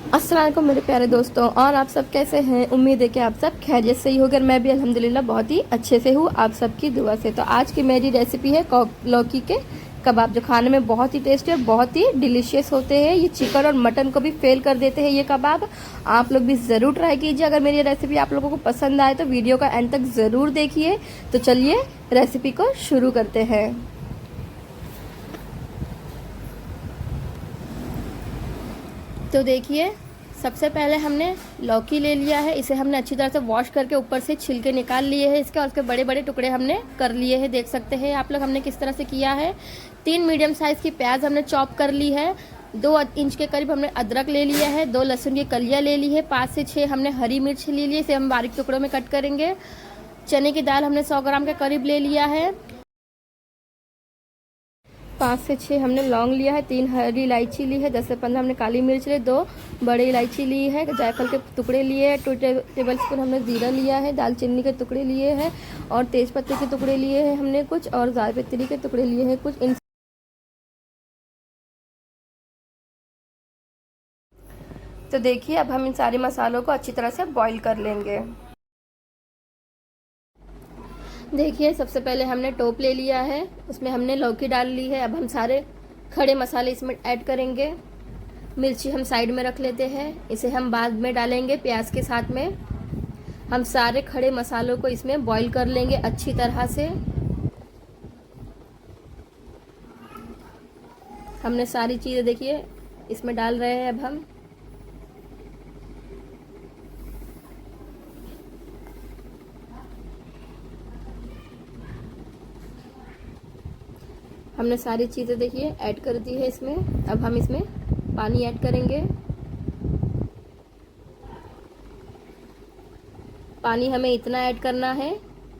अस्सलाम वालेकुम मेरे प्यारे दोस्तों, और आप सब कैसे हैं। उम्मीद है कि आप सब खैरियत से ही होकर। मैं भी अल्हम्दुलिल्लाह बहुत ही अच्छे से हूँ, आप सबकी दुआ से। तो आज की मेरी रेसिपी है लौकी के कबाब, जो खाने में बहुत ही टेस्टी और बहुत ही डिलीशियस होते हैं। ये चिकन और मटन को भी फेल कर देते हैं ये कबाब। आप लोग भी ज़रूर ट्राई कीजिए। अगर मेरी रेसिपी आप लोगों को पसंद आए तो वीडियो का एंड तक ज़रूर देखिए। तो चलिए रेसिपी को शुरू करते हैं। तो देखिए, सबसे पहले हमने लौकी ले लिया है। इसे हमने अच्छी तरह से वॉश करके ऊपर से छिलके निकाल लिए हैं इसके, और उसके बड़े बड़े टुकड़े हमने कर लिए हैं। देख सकते हैं आप लोग हमने किस तरह से किया है। 3 मीडियम साइज़ की प्याज हमने चॉप कर ली है। 2 इंच के करीब हमने अदरक ले लिया है। 2 लहसुन की कलियाँ ले ली है। 5 से 6 हमने हरी मिर्च ले ली है, इसे हम बारीक टुकड़ों में कट करेंगे। चने की दाल हमने 100 ग्राम के करीब ले लिया है। 5 से 6 हमने लौंग लिया है। 3 हरी इलायची ली है। 10 से 15 हमने काली मिर्च ली। 2 बड़े इलायची ली है। जायफल के टुकड़े लिए हैं। 2 टेबल स्पून हमने ज़ीरा लिया है। दालचीनी के टुकड़े लिए हैं, और तेज़पत्ते के टुकड़े लिए हैं हमने कुछ, और जायपत्री के टुकड़े लिए हैं कुछ। इन तो देखिए, अब हम इन सारे मसालों को अच्छी तरह से बॉईल कर लेंगे। देखिए, सबसे पहले हमने टोप ले लिया है, उसमें हमने लौकी डाल ली है। अब हम सारे खड़े मसाले इसमें ऐड करेंगे। मिर्ची हम साइड में रख लेते हैं, इसे हम बाद में डालेंगे प्याज के साथ में। हम सारे खड़े मसालों को इसमें बॉईल कर लेंगे अच्छी तरह से। हमने सारी चीज़ें देखिए इसमें डाल रहे हैं। अब हमने सारी चीज़ें देखिए ऐड कर दी है इसमें। अब हम इसमें पानी ऐड करेंगे। पानी हमें इतना ऐड करना है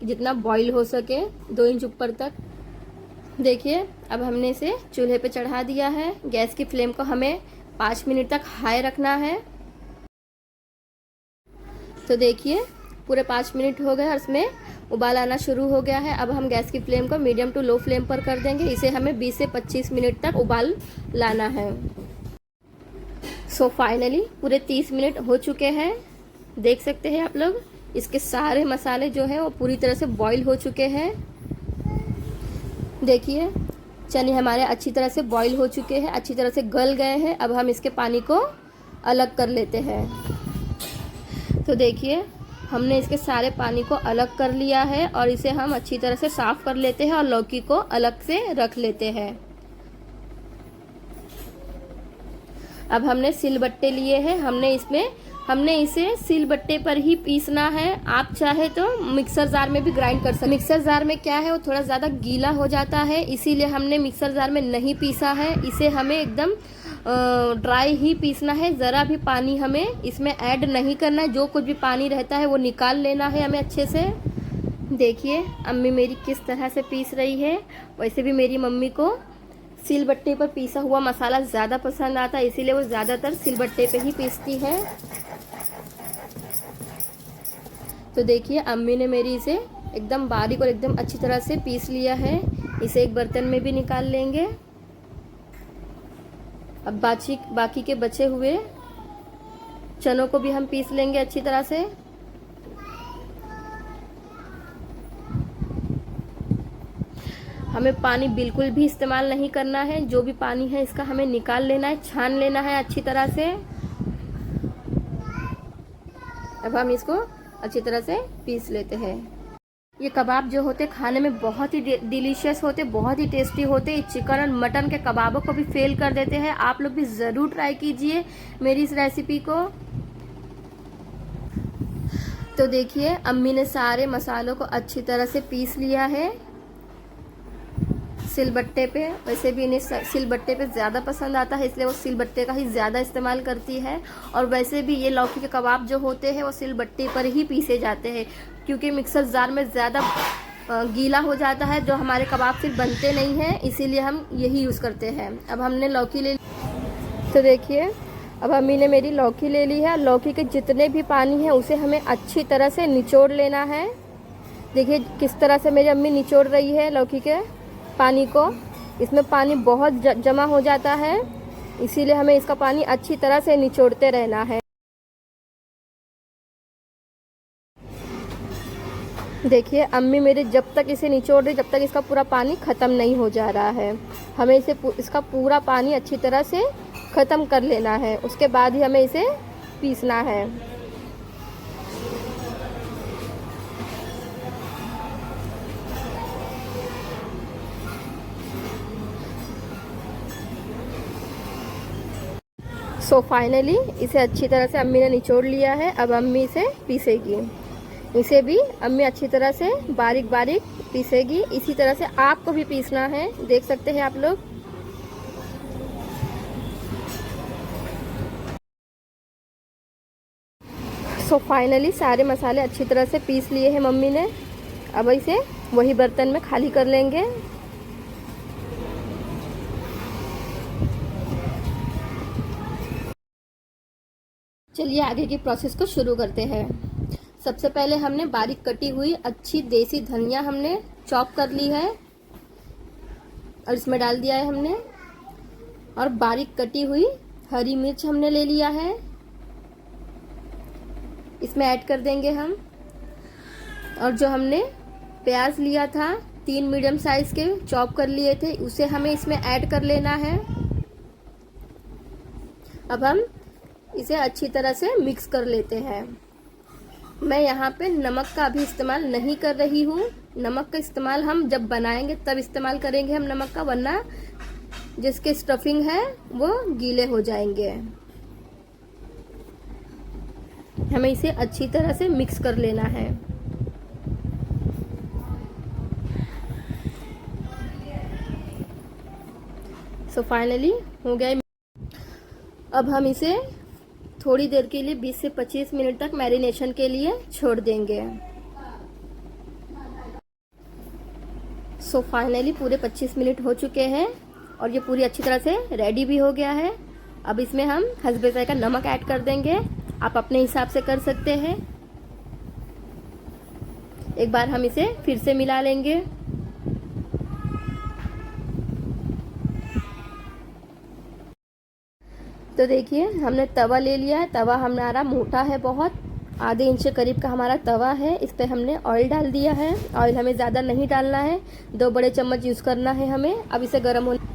कि जितना बॉईल हो सके, 2 इंच ऊपर तक। देखिए, अब हमने इसे चूल्हे पे चढ़ा दिया है। गैस की फ्लेम को हमें 5 मिनट तक हाई रखना है। तो देखिए, पूरे 5 मिनट हो गए और इसमें उबाल आना शुरू हो गया है। अब हम गैस की फ्लेम को मीडियम टू लो फ्लेम पर कर देंगे। इसे हमें 20 से 25 मिनट तक उबाल लाना है। फाइनली पूरे 30 मिनट हो चुके हैं। देख सकते हैं आप लोग, इसके सारे मसाले जो हैं वो पूरी तरह से बॉईल हो चुके हैं। देखिए, चने हमारे अच्छी तरह से बॉईल हो चुके हैं, अच्छी तरह से गल गए हैं। अब हम इसके पानी को अलग कर लेते हैं। तो देखिए, हमने इसके सारे पानी को अलग कर लिया है, और इसे हम अच्छी तरह से साफ कर लेते हैं और लौकी को अलग से रख लेते हैं। अब हमने सिलबट्टे लिए हैं। हमने इसे सिलबट्टे पर ही पीसना है। आप चाहे तो मिक्सर जार में भी ग्राइंड कर सकते। मिक्सर जार में क्या है, वो थोड़ा ज़्यादा गीला हो जाता है, इसीलिए हमने मिक्सर जार में नहीं पीसा है। इसे हमें एकदम ड्राई ही पीसना है। ज़रा भी पानी हमें इसमें ऐड नहीं करना है। जो कुछ भी पानी रहता है वो निकाल लेना है हमें अच्छे से। देखिए, अम्मी मेरी किस तरह से पीस रही है। वैसे भी मेरी मम्मी को सिलबट्टे पर पीसा हुआ मसाला ज़्यादा पसंद आता है, इसीलिए वो ज़्यादातर सिलबट्टे पे ही पीसती है। तो देखिए, अम्मी ने मेरी इसे एकदम बारीक और एकदम अच्छी तरह से पीस लिया है। इसे एक बर्तन में भी निकाल लेंगे। अब बाकी के बचे हुए चनों को भी हम पीस लेंगे अच्छी तरह से। हमें पानी बिल्कुल भी इस्तेमाल नहीं करना है। जो भी पानी है इसका हमें निकाल लेना है, छान लेना है अच्छी तरह से। अब हम इसको अच्छी तरह से पीस लेते हैं। ये कबाब जो होते खाने में बहुत ही डिलीशियस होते, बहुत ही टेस्टी होते। चिकन और मटन के कबाबों को भी फेल कर देते हैं। आप लोग भी ज़रूर ट्राई कीजिए मेरी इस रेसिपी को। तो देखिए, अम्मी ने सारे मसालों को अच्छी तरह से पीस लिया है सिलबट्टे पे। वैसे भी इन्हें सिलबट्टे पे ज़्यादा पसंद आता है, इसलिए वो सिलबट्टे का ही ज़्यादा इस्तेमाल करती है। और वैसे भी ये लौकी के कबाब जो होते हैं वो सिलबट्टे पर ही पीसे जाते हैं, क्योंकि मिक्सर जार में ज़्यादा गीला हो जाता है, जो हमारे कबाब फिर बनते नहीं हैं, इसीलिए हम यही यूज़ करते हैं। अब हमने लौकी ले ली। तो देखिए, अब अम्मी ने मेरी लौकी ले ली है। लौकी के जितने भी पानी है उसे हमें अच्छी तरह से निचोड़ लेना है। देखिए किस तरह से मेरी अम्मी निचोड़ रही है लौकी के पानी को। इसमें पानी बहुत जमा हो जाता है, इसीलिए हमें इसका पानी अच्छी तरह से निचोड़ते रहना है। देखिए अम्मी मेरी जब तक इसे निचोड़ रही, जब तक इसका पूरा पानी ख़त्म नहीं हो जा रहा है। हमें इसका पूरा पानी अच्छी तरह से ख़त्म कर लेना है, उसके बाद ही हमें इसे पीसना है। सो फाइनली इसे अच्छी तरह से अम्मी ने निचोड़ लिया है। अब अम्मी इसे पीसेगी। इसे भी अम्मी अच्छी तरह से बारीक बारीक पीसेगी। इसी तरह से आपको भी पीसना है, देख सकते हैं आप लोग। सो फाइनली सारे मसाले अच्छी तरह से पीस लिए हैं मम्मी ने। अब इसे वही बर्तन में खाली कर लेंगे। चलिए आगे की प्रोसेस को शुरू करते हैं। सबसे पहले हमने बारीक कटी हुई अच्छी देसी धनिया हमने चॉप कर ली है और इसमें डाल दिया है हमने। और बारीक कटी हुई हरी मिर्च हमने ले लिया है, इसमें ऐड कर देंगे हम। और जो हमने प्याज लिया था 3 मीडियम साइज के चॉप कर लिए थे, उसे हमें इसमें ऐड कर लेना है। अब हम इसे अच्छी तरह से मिक्स कर लेते हैं। मैं यहाँ पे नमक का अभी इस्तेमाल नहीं कर रही हूँ। नमक का इस्तेमाल हम जब बनाएंगे तब इस्तेमाल करेंगे हम नमक का, वरना जिसके स्टफिंग है वो गीले हो जाएंगे। हमें इसे अच्छी तरह से मिक्स कर लेना है। सो फाइनली हो गया। अब हम इसे थोड़ी देर के लिए 20 से 25 मिनट तक मैरिनेशन के लिए छोड़ देंगे। सो फाइनली पूरे 25 मिनट हो चुके हैं और ये पूरी अच्छी तरह से रेडी भी हो गया है। अब इसमें हम हस्बे जायका नमक ऐड कर देंगे, आप अपने हिसाब से कर सकते हैं। एक बार हम इसे फिर से मिला लेंगे। तो देखिए हमने तवा ले लिया है। तवा हमारा मोटा है बहुत, आधे इंच के करीब का हमारा तवा है। इस पे हमने ऑयल डाल दिया है। ऑयल हमें ज़्यादा नहीं डालना है, 2 बड़े चम्मच यूज़ करना है हमें। अब इसे गर्म होने।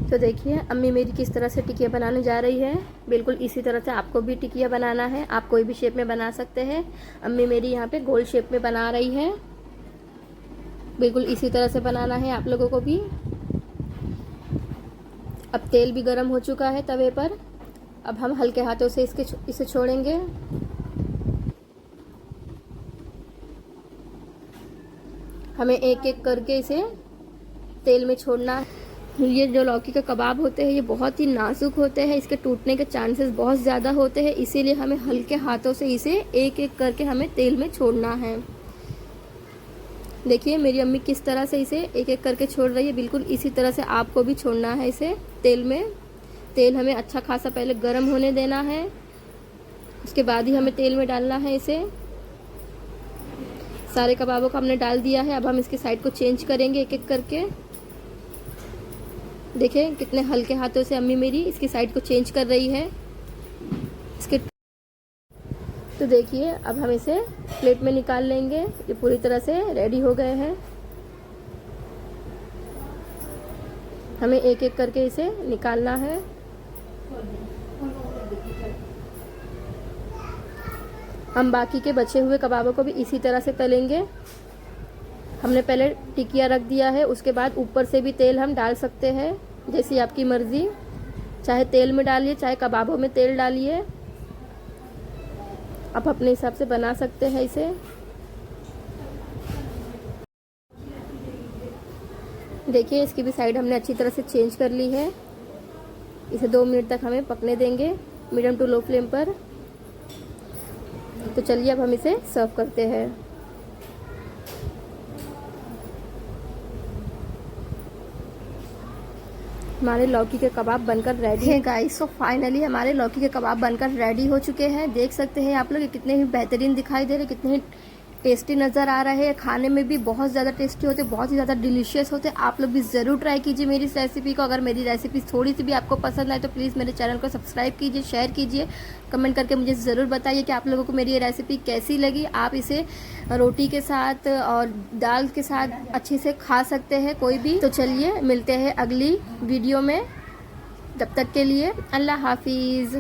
तो देखिए अम्मी मेरी किस तरह से टिकिया बनाने जा रही है। बिल्कुल इसी तरह से आपको भी टिकिया बनाना है। आप कोई भी शेप में बना सकते हैं। अम्मी मेरी यहाँ पे गोल शेप में बना रही है। बिल्कुल इसी तरह से बनाना है आप लोगों को भी। अब तेल भी गर्म हो चुका है तवे पर। अब हम हल्के हाथों से इसे छोड़ेंगे। हमें एक एक करके इसे तेल में छोड़ना है। ये जो लौकी के कबाब होते हैं ये बहुत ही नाजुक होते हैं, इसके टूटने के चांसेस बहुत ज़्यादा होते हैं। इसीलिए हमें हल्के हाथों से इसे एक एक करके हमें तेल में छोड़ना है। देखिए मेरी अम्मी किस तरह से इसे एक एक करके छोड़ रही है। बिल्कुल इसी तरह से आपको भी छोड़ना है इसे तेल में। तेल हमें अच्छा खासा पहले गर्म होने देना है, उसके बाद ही हमें तेल में डालना है इसे। सारे कबाबों को हमने डाल दिया है। अब हम इसकी साइड को चेंज करेंगे एक एक करके। देखिए कितने हल्के हाथों से अम्मी मेरी इसकी साइड को चेंज कर रही है इसके। तो देखिए अब हम इसे प्लेट में निकाल लेंगे। ये पूरी तरह से रेडी हो गए हैं। हमें एक एक करके इसे निकालना है। हम बाकी के बचे हुए कबाबों को भी इसी तरह से तलेंगे। हमने पहले टिकिया रख दिया है, उसके बाद ऊपर से भी तेल हम डाल सकते हैं, जैसी आपकी मर्जी। चाहे तेल में डालिए, चाहे कबाबों में तेल डालिए, आप अपने हिसाब से बना सकते हैं इसे। देखिए इसकी भी साइड हमने अच्छी तरह से चेंज कर ली है। इसे 2 मिनट तक हमें पकने देंगे मीडियम टू लो फ्लेम पर। तो चलिए अब हम इसे सर्व करते हैं। हमारे लौकी के कबाब बनकर रेडी है गाइस। सो फाइनली हमारे लौकी के कबाब बनकर रेडी हो चुके हैं। देख सकते हैं आप लोग, ये कितने ही बेहतरीन दिखाई दे रहे, कितने ही टेस्टी नज़र आ रहे हैं, खाने में भी बहुत ज़्यादा टेस्टी होते, बहुत ही ज़्यादा डिलीशियस होते। आप लोग भी ज़रूर ट्राई कीजिए मेरी इस रेसिपी को। अगर मेरी रेसिपी थोड़ी सी भी आपको पसंद आए तो प्लीज़ मेरे चैनल को सब्सक्राइब कीजिए, शेयर कीजिए, कमेंट करके मुझे ज़रूर बताइए कि आप लोगों को मेरी ये रेसिपी कैसी लगी। आप इसे रोटी के साथ और दाल के साथ अच्छे से खा सकते हैं कोई भी। तो चलिए मिलते हैं अगली वीडियो में, तब तक के लिए अल्लाह हाफिज़।